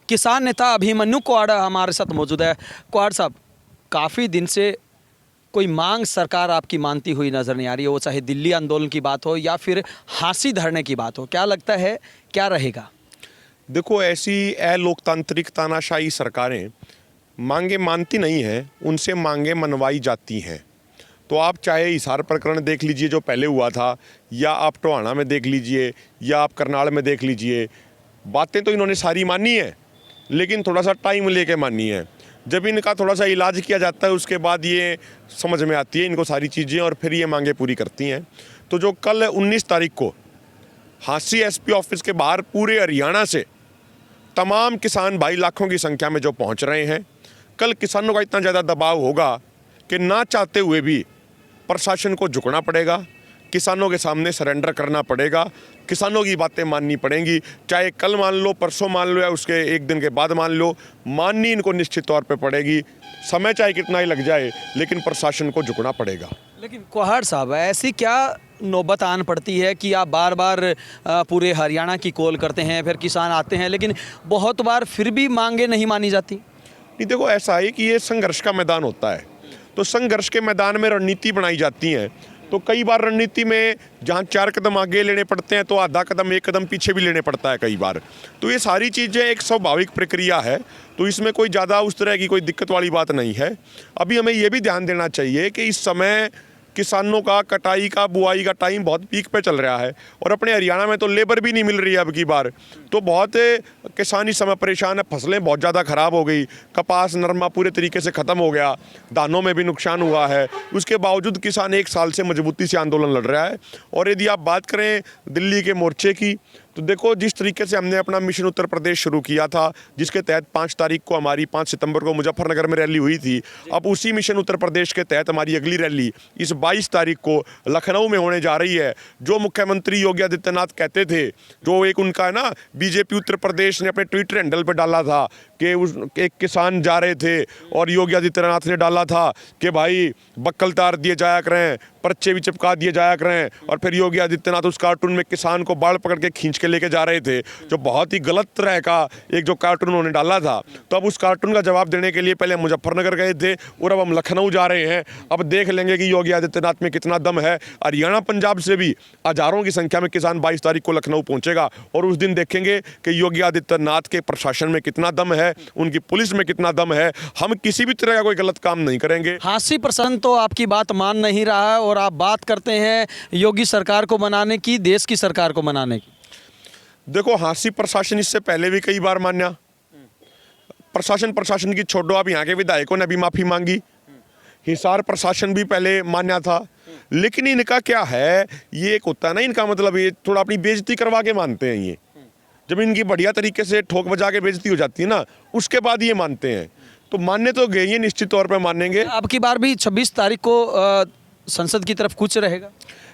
किसान नेता अभिमन्यु क्वाड़ हमारे साथ मौजूद है। क्वाड़ साहब, काफ़ी दिन से कोई मांग सरकार आपकी मानती हुई नज़र नहीं आ रही है, वो चाहे दिल्ली आंदोलन की बात हो या फिर फांसी धरने की बात हो। क्या लगता है क्या रहेगा? देखो, ऐसी अलोकतांत्रिक तानाशाही सरकारें मांगे मानती नहीं हैं, उनसे मांगे मनवाई जाती हैं। तो आप चाहे हिसार प्रकरण देख लीजिए जो पहले हुआ था, या आप टोहाना में देख लीजिए, या आप करनाल में देख लीजिए, बातें तो इन्होंने सारी मानी है, लेकिन थोड़ा सा टाइम लेके मानी है। जब इनका थोड़ा सा इलाज किया जाता है उसके बाद ये समझ में आती है इनको सारी चीज़ें, और फिर ये मांगे पूरी करती हैं। तो जो कल 19 तारीख को हांसी एसपी ऑफिस के बाहर पूरे हरियाणा से तमाम किसान भाई लाखों की संख्या में जो पहुंच रहे हैं, कल किसानों का इतना ज़्यादा दबाव होगा कि ना चाहते हुए भी प्रशासन को झुकना पड़ेगा, किसानों के सामने सरेंडर करना पड़ेगा, किसानों की बातें माननी पड़ेंगी। चाहे कल मान लो, परसों मान लो, या उसके एक दिन के बाद मान लो, माननी इनको निश्चित तौर पे पड़ेगी। समय चाहे कितना ही लग जाए, लेकिन प्रशासन को झुकना पड़ेगा। लेकिन क्वाड़ साहब, ऐसी क्या नौबत आन पड़ती है कि आप बार बार पूरे हरियाणा की कॉल करते हैं, फिर किसान आते हैं, लेकिन बहुत बार फिर भी मांगे नहीं मानी जाती? नहीं, देखो, ऐसा है कि ये संघर्ष का मैदान होता है, तो संघर्ष के मैदान में रणनीति बनाई जाती है। तो कई बार रणनीति में जहाँ 4 कदम आगे लेने पड़ते हैं तो आधा कदम 1 कदम पीछे भी लेने पड़ता है कई बार। तो ये सारी चीज़ें एक स्वाभाविक प्रक्रिया है, तो इसमें कोई ज़्यादा उस तरह की कोई दिक्कत वाली बात नहीं है। अभी हमें ये भी ध्यान देना चाहिए कि इस समय किसानों का कटाई का, बुआई का टाइम बहुत पीक पे चल रहा है, और अपने हरियाणा में तो लेबर भी नहीं मिल रही है अब की बार। तो बहुत किसान इस समय परेशान है, फसलें बहुत ज़्यादा ख़राब हो गई, कपास नरमा पूरे तरीके से ख़त्म हो गया, दानों में भी नुकसान हुआ है। उसके बावजूद किसान 1 साल से मजबूती से आंदोलन लड़ रहा है। और यदि आप बात करें दिल्ली के मोर्चे की, तो देखो, जिस तरीके से हमने अपना मिशन उत्तर प्रदेश शुरू किया था, जिसके तहत 5 तारीख को हमारी 5 सितंबर को मुजफ्फरनगर में रैली हुई थी, अब उसी मिशन उत्तर प्रदेश के तहत हमारी अगली रैली इस 22 तारीख को लखनऊ में होने जा रही है। जो मुख्यमंत्री योगी आदित्यनाथ कहते थे, जो एक उनका है ना, बीजेपी उत्तर प्रदेश ने अपने ट्विटर हैंडल पर डाला था कि उस एक किसान जा रहे थे और योगी आदित्यनाथ ने डाला था कि भाई बक्कल तार दिए जाया करें, पर्चे भी चिपका दिए जाया करें, और फिर योगी आदित्यनाथ उस कार्टून में किसान को बाल पकड़ के खींच के लेके जा रहे थे, जो बहुत ही गलत तरह का एक जो कार्टून उन्होंने डाला था। तो अब उस कार्टून का जवाब देने के लिए पहले मुजफ्फरनगर गए थे, और अब हम लखनऊ जा रहे हैं। अब देख लेंगे कि योगी आदित्यनाथ में कितना दम है। हरियाणा पंजाब से भी हजारों की संख्या में किसान 22 तारीख को लखनऊ पहुंचेगा, और उस दिन देखेंगे कि योगी आदित्यनाथ के प्रशासन में कितना दम है, उनकी पुलिस में कितना दम है। हम किसी भी तरह का कोई गलत काम नहीं करेंगे। हांसी प्रशासन तो आपकी बात मान नहीं रहा है, और आप बात करते हैं योगी सरकार को मनाने की, देश की सरकार को मनाने की। देखो, हांसी प्रशासन इससे पहले भी कई बार मान्या। प्रशासन की छोड़ो, आप यहाँ के विधायकों ने भी माफ़ी मांगी। हिसार प्रशासन भी पहले मान्या था, लेकिन इनका क्या है, ये एक होता है ना, इनका मतलब ये थोड़ा अपनी बेइज्जती करवा के मानते हैं। ये जब इनकी बढ़िया तरीके से ठोक बजा के बेइज्जती हो जाती है ना, उसके बाद ये मानते हैं। तो मानने तो गए, ये निश्चित तौर पर मानेंगे। अब की बार भी 26 तारीख को संसद की तरफ कुछ रहेगा?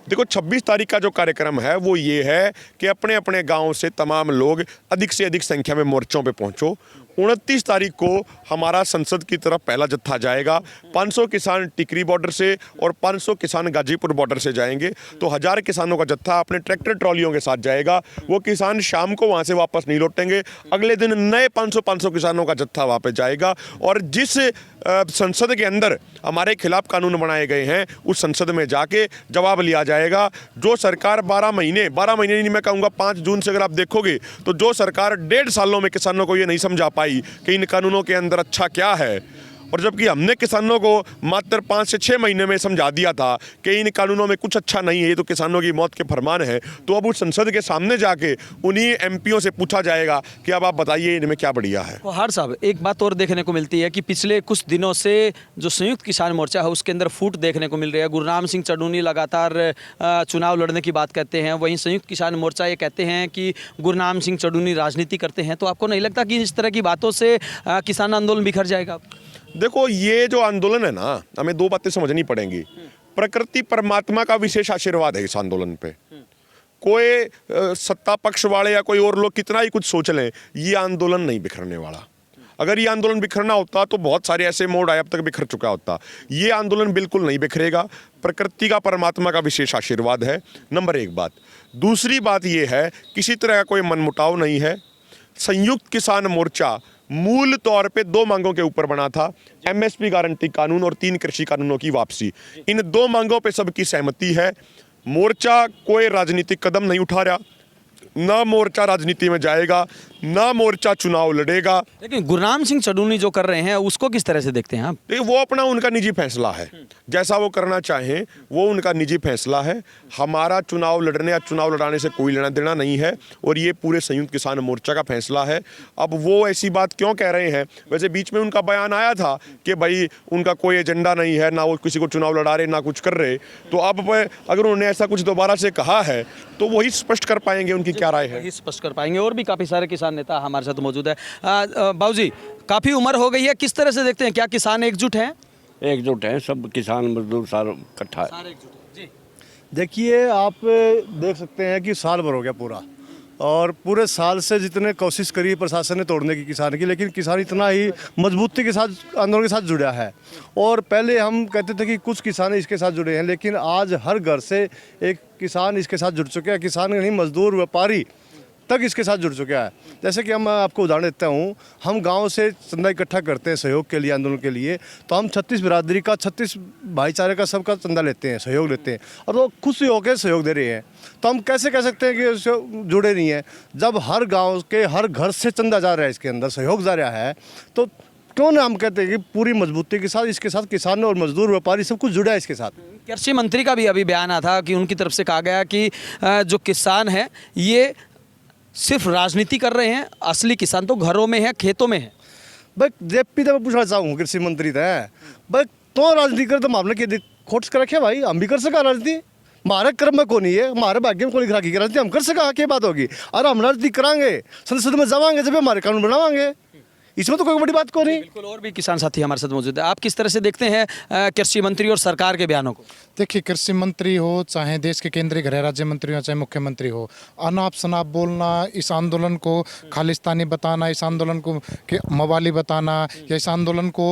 देखो, 26 तारीख का जो कार्यक्रम है वो ये है कि अपने अपने गांव से तमाम लोग अधिक से अधिक संख्या में मोर्चों पे पहुंचो। 29 तारीख को हमारा संसद की तरफ पहला जत्था जाएगा। 500 किसान टिकरी बॉर्डर से और 500 किसान गाजीपुर बॉर्डर से जाएंगे। तो 1000 किसानों का जत्था अपने ट्रैक्टर ट्रॉलियों के साथ जाएगा। वो किसान शाम को वहाँ से वापस नहीं लौटेंगे, अगले दिन नए 500 किसानों का जत्था वापस जाएगा। और जिस संसद के अंदर हमारे खिलाफ कानून बनाए गए हैं, उस संसद में जाके जवाब लिया जाएगा। जो सरकार 12 महीने नहीं, मैं कहूँगा 5 जून से अगर आप देखोगे, तो जो सरकार 1.5 सालों में किसानों को ये नहीं समझा पाई कि इन कानूनों के अंदर अच्छा क्या है, और जबकि हमने किसानों को मात्र 5 से 6 महीने में समझा दिया था कि इन कानूनों में कुछ अच्छा नहीं है, ये तो किसानों की मौत के फरमान है। तो अब उस संसद के सामने जाके उन्हीं एमपीओ से पूछा जाएगा कि अब आप बताइए इनमें क्या बढ़िया है। हर साहब, एक बात और देखने को मिलती है कि पिछले कुछ दिनों से जो संयुक्त किसान मोर्चा है उसके अंदर फूट देखने को मिल रही है। गुरनाम सिंह चढ़ूनी लगातार चुनाव लड़ने की बात कहते हैं, वहीं संयुक्त किसान मोर्चा ये कहते हैं कि गुरनाम सिंह चढ़ूनी राजनीति करते हैं। तो आपको नहीं लगता कि इस तरह की बातों से किसान आंदोलन बिखर जाएगा? देखो, ये जो आंदोलन है ना, हमें 2 बातें समझनी पड़ेंगी। प्रकृति परमात्मा का विशेष आशीर्वाद है इस आंदोलन पे। कोई सत्ता पक्ष वाले या कोई और लोग कितना ही कुछ सोच लें, ये आंदोलन नहीं बिखरने वाला। अगर ये आंदोलन बिखरना होता तो बहुत सारे ऐसे मोड़ आए, अब तक बिखर चुका होता। ये आंदोलन बिल्कुल नहीं बिखरेगा। प्रकृति का, परमात्मा का विशेष आशीर्वाद है, नंबर 1 बात। दूसरी बात ये है, किसी तरह का कोई मनमुटाव नहीं है। संयुक्त किसान मोर्चा मूल तौर पे दो मांगों के ऊपर बना था, एमएसपी गारंटी कानून और 3 कृषि कानूनों की वापसी। इन 2 मांगों पे सबकी सहमति है। मोर्चा कोई राजनीतिक कदम नहीं उठा रहा, ना मोर्चा राजनीति में जाएगा, ना मोर्चा चुनाव लड़ेगा। लेकिन गुरनाम सिंह चडूनी जो कर रहे हैं उसको किस तरह से देखते हैं आप? देखिए, वो अपना उनका निजी फैसला है, जैसा वो करना चाहें वो उनका निजी फैसला है। हमारा चुनाव लड़ने या चुनाव लड़ाने से कोई लेना देना नहीं है, और ये पूरे संयुक्त किसान मोर्चा का फैसला है। अब वो ऐसी बात क्यों कह रहे हैं? वैसे बीच में उनका बयान आया था कि भाई उनका कोई एजेंडा नहीं है, ना वो किसी को चुनाव लड़ा रहे ना कुछ कर रहे। तो अब अगर उन्होंने ऐसा कुछ दोबारा से कहा है तो वही स्पष्ट कर पाएंगे उनकी क्या राय है। वही स्पष्ट कर पाएंगे। और भी काफ़ी सारे किसान नेता हमारे साथ मौजूद है। बाबूजी, काफ़ी उम्र हो गई है, किस तरह से देखते हैं, क्या किसान एकजुट हैं? एकजुट हैं, सब किसान मजदूर सारे इकट्ठा है। सारे एकजुट हैं जी। देखिए, आप देख सकते हैं कि साल भर हो गया पूरा, और पूरे साल से जितने कोशिश करी प्रशासन ने तोड़ने की किसान की, लेकिन किसान इतना ही मजबूती के साथ आंदोलन के साथ जुड़ा है। और पहले हम कहते थे कि कुछ किसान इसके साथ जुड़े हैं, लेकिन आज हर घर से एक किसान इसके साथ जुड़ चुके हैं। किसान नहीं, मजदूर व्यापारी तक इसके साथ जुड़ चुका है। जैसे कि हम आपको उदाहरण देता हूँ, हम गांव से चंदा इकट्ठा करते हैं सहयोग के लिए, आंदोलन के लिए, तो हम 36 बिरादरी का, 36 भाईचारे का सबका चंदा लेते हैं, सहयोग लेते हैं, और वो खुशी होकर सहयोग दे रहे हैं। तो हम कैसे कह सकते हैं कि उससे जुड़े नहीं हैं? जब हर गाँव के हर घर से चंदा जा रहा है, इसके अंदर सहयोग जा रहा है, तो क्यों ना हम कहते हैं कि पूरी मजबूती के साथ इसके साथ किसान और मजदूर व्यापारी सब कुछ जुड़ा है इसके साथ। कृषि मंत्री का भी अभी बयान आया था कि उनकी तरफ से कहा गया कि जो किसान है ये सिर्फ राजनीति कर रहे हैं, असली किसान तो घरों में है, खेतों में है। भाई जेपी तो मैं पूछना चाहूँ कृषि मंत्री थे भाई, तो राजनीति कर तो मामले की खोट कर रखे भाई, हम भी कर सका राजनीति, हमारे कर्म में कौन है, हमारे भाग्य में कौन राखी की राजनीति हम कर सका, क्या बात होगी? और हम राजनीति कराएंगे, संसद में जावाएंगे जब हमारे कानून बनावाएंगे, इसमें तो कोई बड़ी बात को नहीं। बिल्कुल। और भी किसान साथी हमारे साथ मौजूद है। आप किस तरह से देखते हैं कृषि मंत्री और सरकार के बयानों को? देखिए, कृषि मंत्री हो, चाहे देश के केंद्रीय गृह राज्य मंत्री हो, चाहे मुख्यमंत्री हो, अनाप शनाप बोलना, इस आंदोलन को खालिस्तानी बताना, इस आंदोलन को कि मवाली बताना, या इस आंदोलन को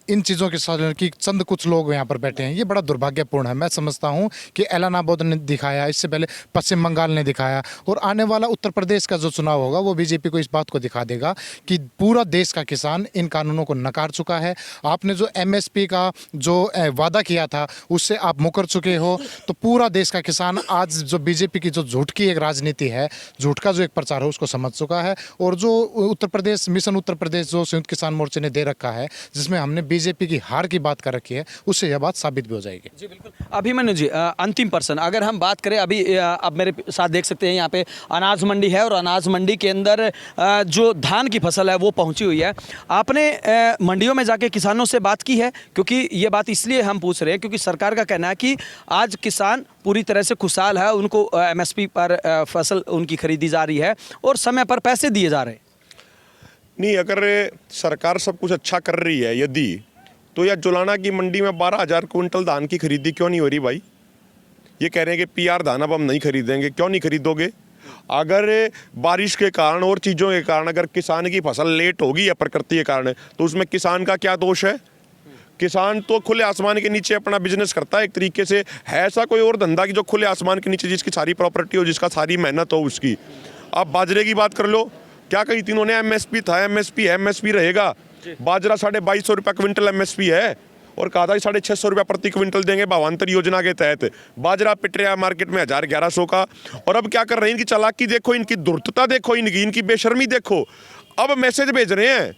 इन चीज़ों के साथ कि चंद कुछ लोग यहाँ पर बैठे हैं, ये बड़ा दुर्भाग्यपूर्ण है। मैं समझता हूँ कि एलानाबाद ने दिखाया, इससे पहले पश्चिम बंगाल ने दिखाया, और आने वाला उत्तर प्रदेश का जो चुनाव होगा वो बीजेपी को इस बात को दिखा देगा कि पूरा देश का किसान इन कानूनों को नकार चुका है। आपने जो एमएसपी का जो वादा किया था उससे आप मुकर चुके हो। तो पूरा देश का किसान आज जो बीजेपी की जो झूठ की एक राजनीति है, झूठ का जो एक प्रचार है, उसको समझ चुका है। और जो उत्तर प्रदेश मिशन उत्तर प्रदेश जो संयुक्त किसान मोर्चे ने दे रखा है, जिसमें हमने बीजेपी की हार की बात कर रखी है, उससे यह बात साबित भी हो जाएगी। जी बिल्कुल। अभिमन्यु जी, अंतिम पर्सन, अगर हम बात करें अभी अब मेरे साथ देख सकते हैं यहाँ पे अनाज मंडी है, और अनाज मंडी के अंदर जो धान की फसल है वो पहुँची हुई है। आपने मंडियों में जाके किसानों से बात की है? क्योंकि ये बात इसलिए हम पूछ रहे हैं क्योंकि सरकार का कहना है कि आज किसान पूरी तरह से खुशहाल है, उनको एमएसपी पर फसल उनकी खरीदी जा रही है और समय पर पैसे दिए जा रहे हैं। नहीं, अगर सरकार सब कुछ अच्छा कर रही है यदि, तो या जुलाना की मंडी में 12,000 क्विंटल धान की खरीदी क्यों नहीं हो रही भाई? ये कह रहे हैं कि पीआर धान अब हम नहीं खरीदेंगे, क्यों नहीं खरीदोगे? अगर बारिश के कारण और चीज़ों के कारण अगर किसान की फसल लेट होगी या प्रकृति के कारण, तो उसमें किसान का क्या दोष है? किसान तो खुले आसमान के नीचे अपना बिजनेस करता है एक तरीके से। है ऐसा कोई और धंधा कि जो खुले आसमान के नीचे जिसकी सारी प्रॉपर्टी हो, जिसका सारी मेहनत हो उसकी? आप बाजरे की बात कर लो, क्या कही थी उन्होंने? एमएसपी था, एमएसपी रहेगा। बाजरा 250 रुपये क्विंटल एमएसपी है, और कहा था 650 रुपया प्रति क्विंटल देंगे भावांतर योजना के तहत। बाजरा पिट रहा मार्केट में 1,000-1,100 का। और अब क्या कर रहे हैं? इनकी चालाकी देखो, इनकी धूर्तता देखो, इनकी बेशर्मी देखो। अब मैसेज भेज रहे हैं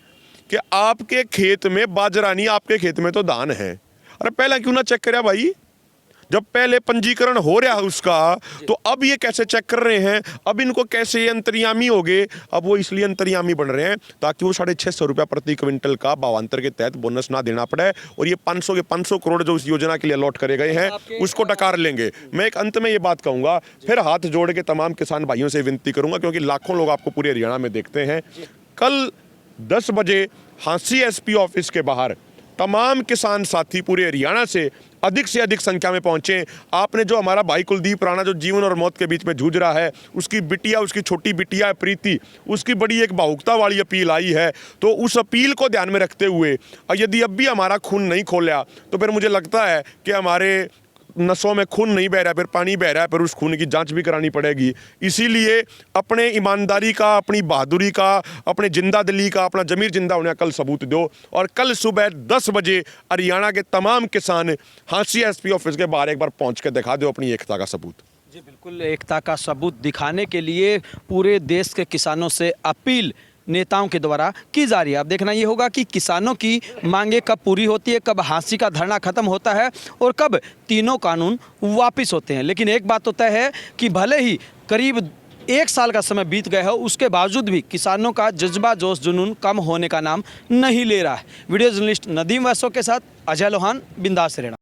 कि आपके खेत में बाजरा नहीं, आपके खेत में तो धान है। अरे पहले क्यों ना चेक करा भाई? जब पहले पंजीकरण हो रहा है उसका, तो अब ये कैसे चेक कर रहे हैं? अब इनको कैसे ये अंतर्यामी हो गए? अब वो इसलिए अंतर्यामी बन रहे हैं ताकि वो 650 रुपया प्रति क्विंटल का भावांतर के तहत बोनस ना देना पड़े, और ये 500 के 500 करोड़ जो उस योजना के लिए अलॉट करे गए हैं उसको डकार लेंगे। मैं एक अंत में ये बात कहूँगा, फिर हाथ जोड़ के तमाम किसान भाइयों से विनती करूँगा, क्योंकि लाखों लोग आपको पूरे हरियाणा में देखते हैं। कल 10 बजे हांसी एसपी ऑफिस के बाहर तमाम किसान साथी पूरे हरियाणा से अधिक संख्या में पहुंचे। आपने जो हमारा भाई कुलदीप राणा जो जीवन और मौत के बीच में जूझ रहा है, उसकी बिटिया, उसकी छोटी बिटिया प्रीति, उसकी बड़ी एक भावुकता वाली अपील आई है, तो उस अपील को ध्यान में रखते हुए यदि अब भी हमारा खून नहीं खोला, तो फिर मुझे लगता है कि हमारे नसों में खून नहीं बह रहा है, फिर पानी बह रहा है, फिर उस खून की जांच भी करानी पड़ेगी। इसीलिए अपने ईमानदारी का, अपनी बहादुरी का, अपने जिंदा दिली का, अपना जमीर जिंदा होने का कल सबूत दो। और कल सुबह 10 बजे हरियाणा के तमाम किसान हांसी एसपी ऑफिस के बाहर एक बार पहुंच के दिखा दो अपनी एकता का सबूत। जी बिल्कुल, एकता का सबूत दिखाने के लिए पूरे देश के किसानों से अपील नेताओं के द्वारा की जा रही है। अब देखना ये होगा कि किसानों की मांगे कब पूरी होती है, कब हांसी का धरना खत्म होता है और कब तीनों कानून वापस होते हैं। लेकिन एक बात तो तय है कि भले ही करीब 1 साल का समय बीत गया है, उसके बावजूद भी किसानों का जज्बा जोश जुनून कम होने का नाम नहीं ले रहा है। वीडियो जर्नलिस्ट नदीम वैसो के साथ अजय लोहान, बिंदास रेणा।